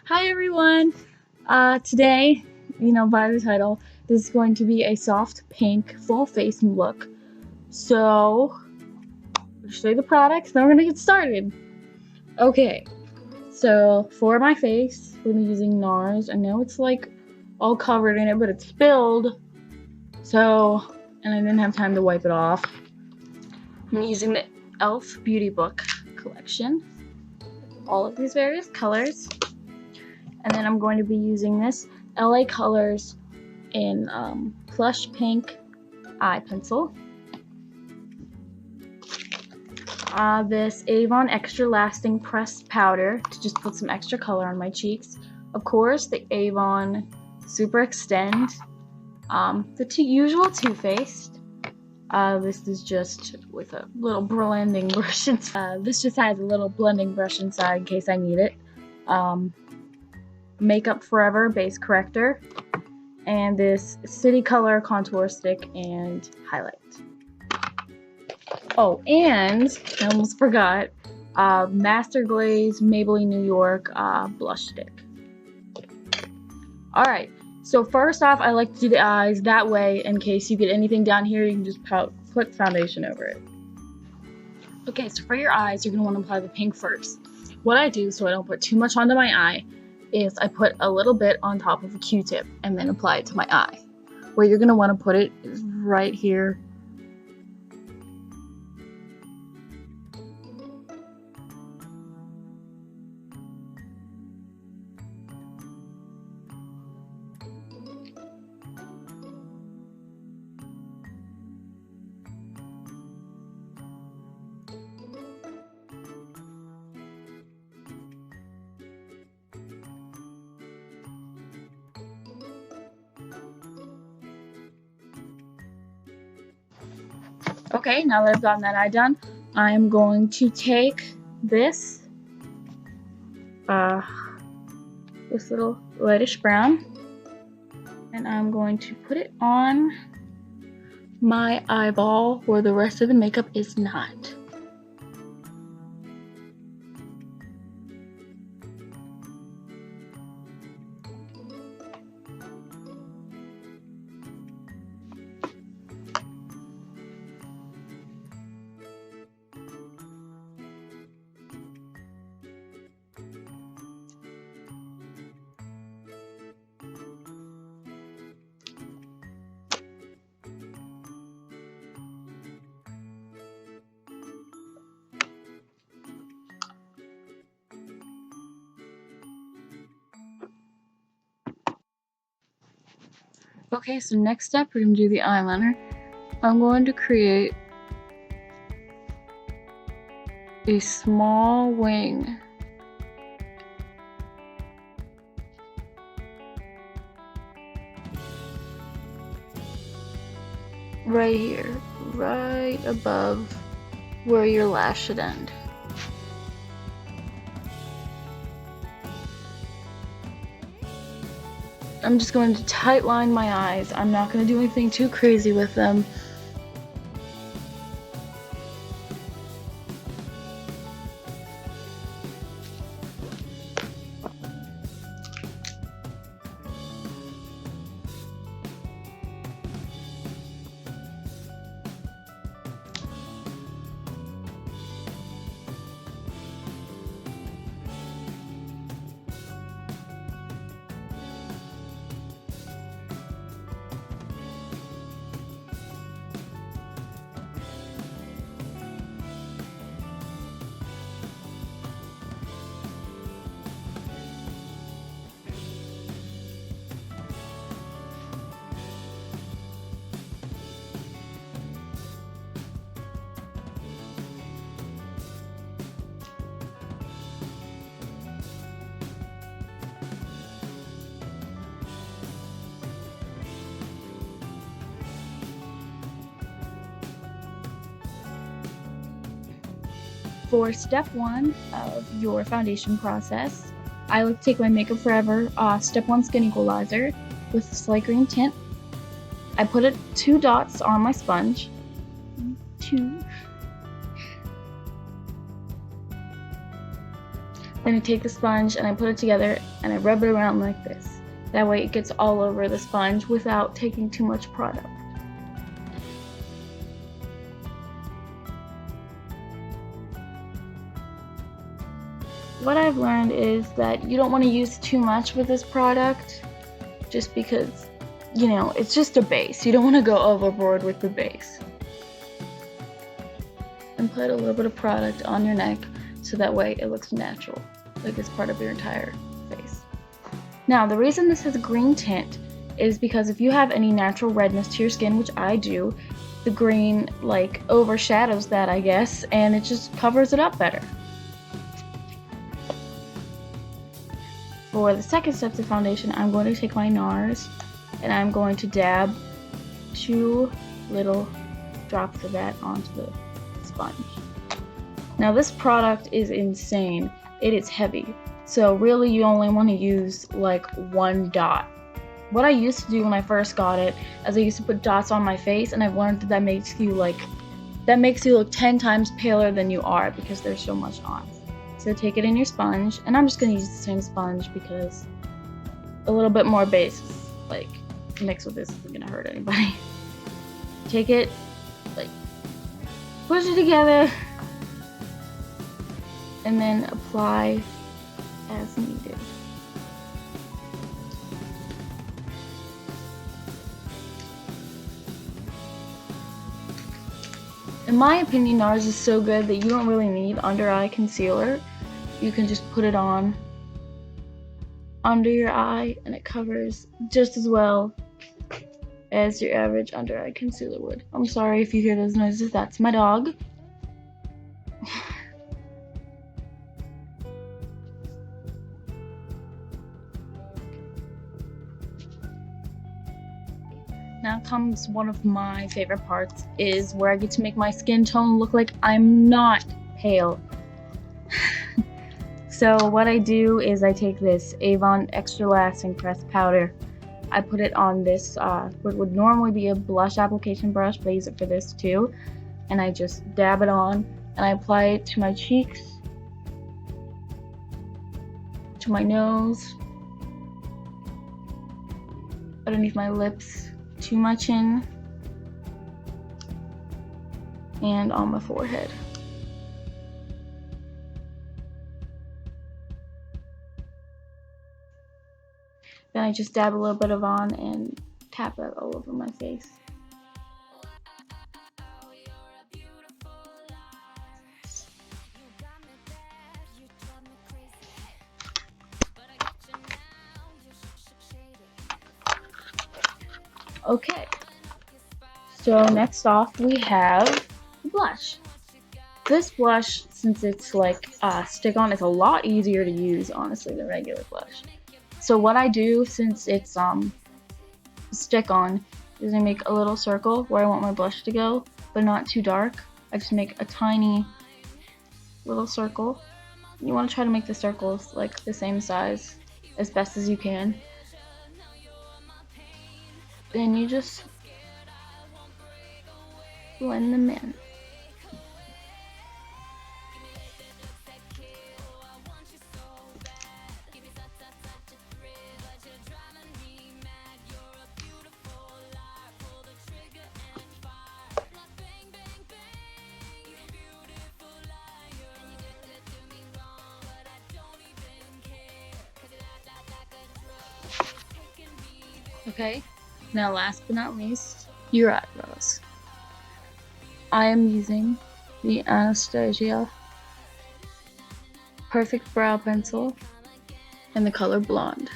Hi everyone! Today, by the title, this is going to be a soft pink full face look. So, I'll show you the products, then we're gonna get started. Okay, so for my face, we're gonna be using NARS. I know it's like all covered in it, but it's spilled. So, and I didn't have time to wipe it off. I'm using the e.l.f. Beauty Book collection. All of these various colors. And then I'm going to be using this LA Colors in Plush Pink eye pencil. This Avon Extra Lasting Pressed Powder to just put some extra color on my cheeks. Of course, the Avon Super Extend. The usual Too Faced. This is just with a little blending brush inside. This just has a little blending brush inside in case I need it. Makeup Forever Base Corrector, and this City Color Contour Stick and Highlight. Oh, and I almost forgot, Master Glaze Maybelline New York Blush Stick. Alright, so first off, I like to do the eyes that way. In case you get anything down here, you can just put foundation over it. Okay, so for your eyes, you're going to want to apply the pink first. What I do so I don't put too much onto my eye is I put a little bit on top of a Q-tip and then apply it to my eye. Where you're going to want to put it is right here. Okay, now that I've gotten that eye done, I'm going to take this little reddish brown, and I'm going to put it on my eyeball where the rest of the makeup is not. Okay, so next step, we're going to do the eyeliner. I'm going to create a small wing. Right here, right above where your lash should end. I'm just going to tight line my eyes. I'm not going to do anything too crazy with them. For step 1 of your foundation process, I like to take my Makeup Forever Step 1 Skin Equalizer with a slight green tint. I put 2 dots on my sponge. 2. Then I take the sponge and I put it together and I rub it around like this. That way it gets all over the sponge without taking too much product. What I've learned is that you don't want to use too much with this product just because, you know, it's just a base. You don't want to go overboard with the base. And put a little bit of product on your neck so that way it looks natural, like it's part of your entire face. Now, the reason this has a green tint is because if you have any natural redness to your skin, which I do, the green like overshadows that, I guess, and it just covers it up better. For the second step to foundation, I'm going to take my NARS and I'm going to dab 2 little drops of that onto the sponge. Now this product is insane. It is heavy. So really you only want to use like 1 dot. What I used to do when I first got it is I used to put dots on my face, and I've learned that makes you look 10 times paler than you are because there's so much on. So take it in your sponge, and I'm just going to use the same sponge because a little bit more base, like, mixed with this isn't going to hurt anybody. Take it, like, push it together, and then apply as needed. In my opinion, NARS is so good that you don't really need under eye concealer. You can just put it on under your eye and it covers just as well as your average under eye concealer would. I'm sorry if you hear those noises, that's my dog. Now comes one of my favorite parts, is where I get to make my skin tone look like I'm not pale. So what I do is I take this Avon Extra Lasting Pressed Powder. I put it on this, what would normally be a blush application brush, but I use it for this too. And I just dab it on, and I apply it to my cheeks, to my nose, underneath my lips, to my chin, and on my forehead. Then I just dab a little bit of on and tap it all over my face. Okay, so next off we have the blush. This blush, since it's like stick-on, is a lot easier to use, honestly, than regular blush. So what I do, since it's stick-on, is I make a little circle where I want my blush to go, but not too dark. I just make a tiny little circle. You want to try to make the circles like the same size as best as you can. Then you just blend them in. Okay, now last but not least, your eyebrows. I am using the Anastasia Perfect Brow Pencil in the color Blonde.